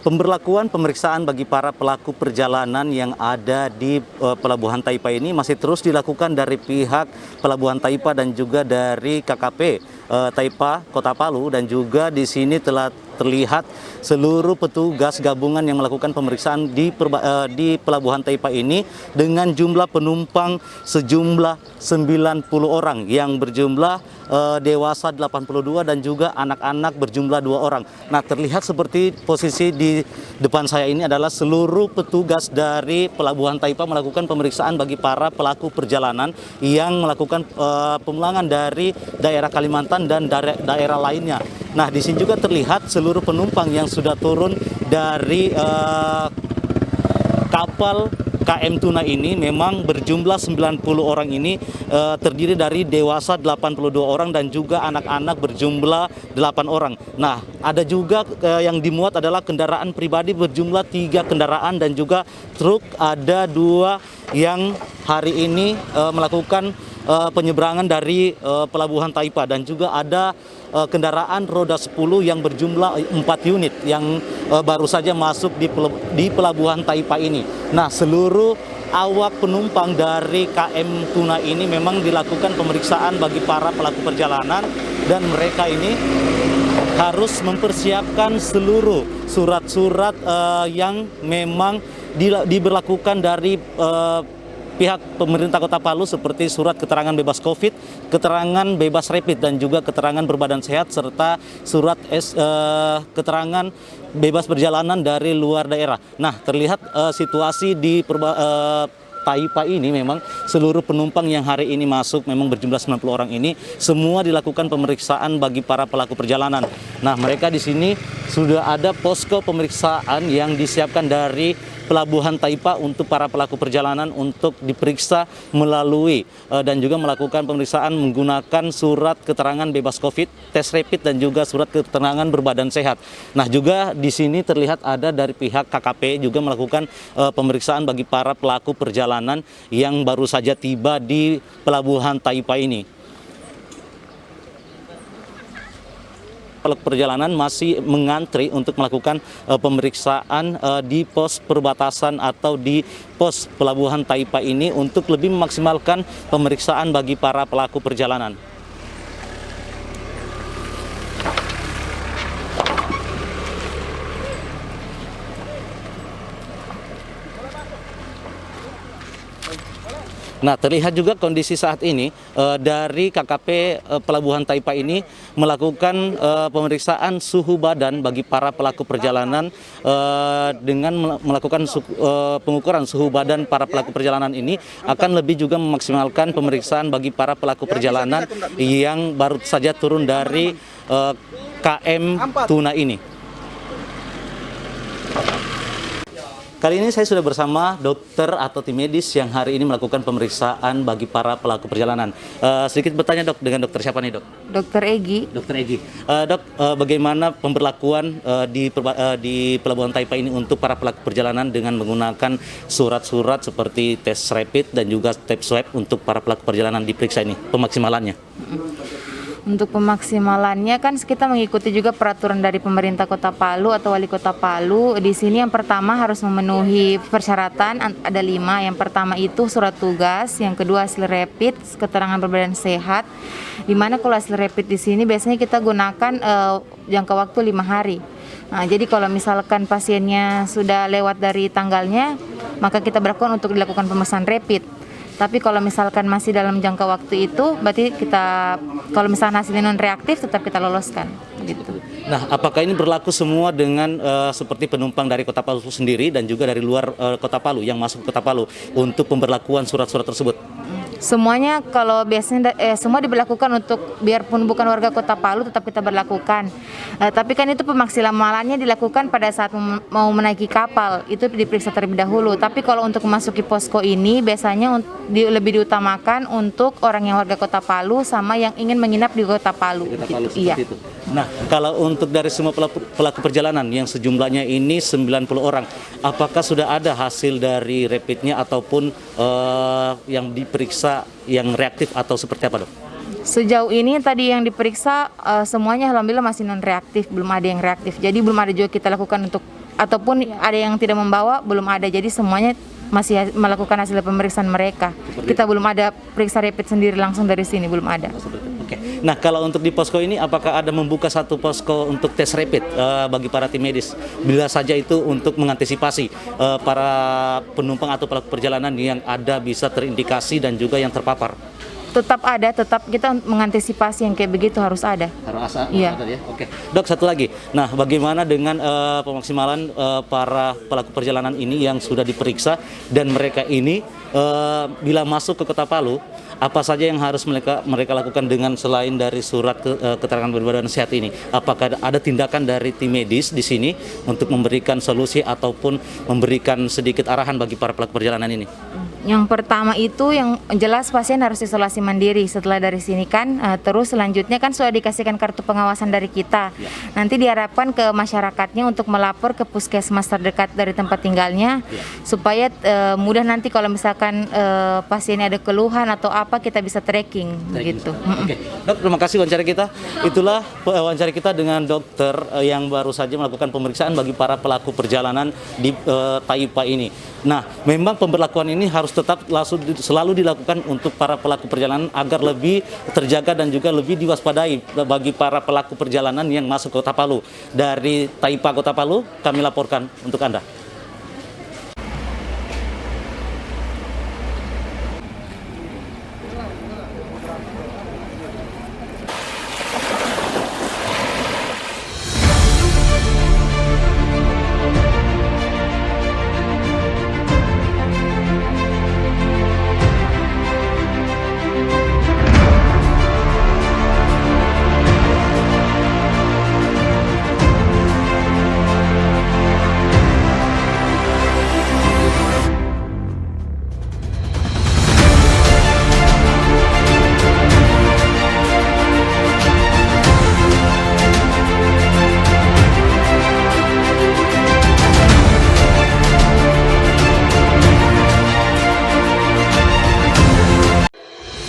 Pemberlakuan pemeriksaan bagi para pelaku perjalanan yang ada di Pelabuhan Taipa ini masih terus dilakukan dari pihak Pelabuhan Taipa dan juga dari KKP Taipa Kota Palu, dan juga di sini telah terlihat seluruh petugas gabungan yang melakukan pemeriksaan di Pelabuhan Taipa ini dengan jumlah penumpang sejumlah 90 orang yang berjumlah dewasa 82 dan juga anak-anak berjumlah 2 orang. Nah, terlihat seperti posisi di depan saya ini adalah seluruh petugas dari Pelabuhan Taipa melakukan pemeriksaan bagi para pelaku perjalanan yang melakukan pemulangan dari daerah Kalimantan dan daerah lainnya. Nah, di sini juga terlihat seluruh penumpang yang sudah turun dari kapal KM Tuna ini memang berjumlah 90 orang ini, terdiri dari dewasa 82 orang dan juga anak-anak berjumlah 8 orang. Nah, ada juga yang dimuat adalah kendaraan pribadi berjumlah 3 kendaraan dan juga truk ada 2 yang hari ini melakukan penyeberangan dari Pelabuhan Taipa, dan juga ada kendaraan roda 10 yang berjumlah 4 unit yang baru saja masuk di Pelabuhan Taipa ini. Nah, seluruh awak penumpang dari KM Tuna ini memang dilakukan pemeriksaan bagi para pelaku perjalanan, dan mereka ini harus mempersiapkan seluruh surat-surat yang memang diberlakukan dari pihak pemerintah Kota Palu, seperti surat keterangan bebas COVID, keterangan bebas rapid, dan juga keterangan berbadan sehat, serta surat keterangan bebas perjalanan dari luar daerah. Nah, terlihat situasi di Taipa ini memang seluruh penumpang yang hari ini masuk memang berjumlah 90 orang ini semua dilakukan pemeriksaan bagi para pelaku perjalanan. Nah, mereka di sini sudah ada posko pemeriksaan yang disiapkan dari Pelabuhan Taipa untuk para pelaku perjalanan untuk diperiksa melalui dan juga melakukan pemeriksaan menggunakan surat keterangan bebas COVID, tes rapid, dan juga surat keterangan berbadan sehat. Nah, juga di sini terlihat ada dari pihak KKP juga melakukan pemeriksaan bagi para pelaku perjalanan yang baru saja tiba di Pelabuhan Taipa ini. Pelaku perjalanan masih mengantri untuk melakukan pemeriksaan di pos perbatasan atau di pos Pelabuhan Taipa ini untuk lebih memaksimalkan pemeriksaan bagi para pelaku perjalanan. Nah, terlihat juga kondisi saat ini dari KKP Pelabuhan Taipa ini melakukan pemeriksaan suhu badan bagi para pelaku perjalanan dengan melakukan pengukuran suhu badan para pelaku perjalanan ini akan lebih juga memaksimalkan pemeriksaan bagi para pelaku perjalanan yang baru saja turun dari KM Tuna ini. Kali ini saya sudah bersama dokter atau tim medis yang hari ini melakukan pemeriksaan bagi para pelaku perjalanan. Sedikit bertanya, Dok, dengan dokter siapa nih, Dok? Dokter Egi. Dokter Egi. Dok, bagaimana pemberlakuan di Pelabuhan Taipa ini untuk para pelaku perjalanan dengan menggunakan surat-surat seperti tes rapid dan juga tes swab untuk para pelaku perjalanan diperiksa ini, pemaksimalannya? Untuk pemaksimalannya kan kita mengikuti juga peraturan dari pemerintah Kota Palu atau Wali Kota Palu. Di sini yang pertama harus memenuhi persyaratan, ada 5. Yang pertama itu surat tugas, yang kedua hasil rapid, keterangan berbadan sehat. Dimana kalau hasil rapid di sini biasanya kita gunakan jangka waktu 5 hari. Nah, jadi kalau misalkan pasiennya sudah lewat dari tanggalnya, maka kita berlakukan untuk dilakukan pemeriksaan rapid. Tapi kalau misalkan masih dalam jangka waktu itu, berarti kita, kalau misalkan hasilnya non reaktif, tetap kita loloskan, gitu. Nah, apakah ini berlaku semua dengan seperti penumpang dari Kota Palu sendiri dan juga dari luar Kota Palu yang masuk ke Kota Palu untuk pemberlakuan surat-surat tersebut? Semuanya kalau biasanya semua diberlakukan untuk, biarpun bukan warga Kota Palu tetap kita berlakukan. Tapi kan itu pemaksimalannya dilakukan pada saat mau menaiki kapal, itu diperiksa terlebih dahulu. Tapi kalau untuk memasuki posko ini biasanya lebih diutamakan untuk orang yang warga Kota Palu sama yang ingin menginap di Kota Palu. Iya. Itu. Nah, kalau untuk dari semua pelaku perjalanan yang sejumlahnya ini 90 orang, apakah sudah ada hasil dari rapidnya ataupun yang diperiksa yang reaktif atau seperti apa, Dok? Sejauh ini tadi yang diperiksa semuanya alhamdulillah masih non reaktif, belum ada yang reaktif. Jadi belum ada juga kita lakukan untuk ataupun ada yang tidak membawa belum ada. Jadi semuanya masih melakukan hasil pemeriksaan mereka. Kita belum ada periksa rapid sendiri langsung dari sini, belum ada. Oke. Nah, kalau untuk di posko ini apakah ada membuka satu posko untuk tes rapid bagi para tim medis? Bila saja itu untuk mengantisipasi para penumpang atau pelaku perjalanan yang ada bisa terindikasi dan juga yang terpapar. Tetap ada, tetap kita mengantisipasi yang kayak begitu harus ada. Harus Iya. ada ya. Oke. Dok, satu lagi. Nah, bagaimana dengan pemaksimalan para pelaku perjalanan ini yang sudah diperiksa dan mereka ini bila masuk ke Kota Palu, apa saja yang harus mereka lakukan dengan selain dari surat keterangan berbadan sehat ini? Apakah ada tindakan dari tim medis di sini untuk memberikan solusi ataupun memberikan sedikit arahan bagi para pelaku perjalanan ini? Yang pertama itu yang jelas pasien harus isolasi mandiri setelah dari sini kan, terus selanjutnya kan sudah dikasihkan kartu pengawasan dari kita. Nanti diharapkan ke masyarakatnya untuk melapor ke puskesmas terdekat dari tempat tinggalnya, supaya mudah nanti kalau misalkan pasiennya ada keluhan atau apa kita bisa tracking gitu. Oke. Dok, terima kasih wawancara kita. Itulah wawancara kita dengan dokter yang baru saja melakukan pemeriksaan bagi para pelaku perjalanan di Taipa ini. Nah, memang pemberlakuan ini harus tetap selalu dilakukan untuk para pelaku perjalanan agar lebih terjaga dan juga lebih diwaspadai bagi para pelaku perjalanan yang masuk Kota Palu. Dari Taipa Kota Palu, kami laporkan untuk Anda.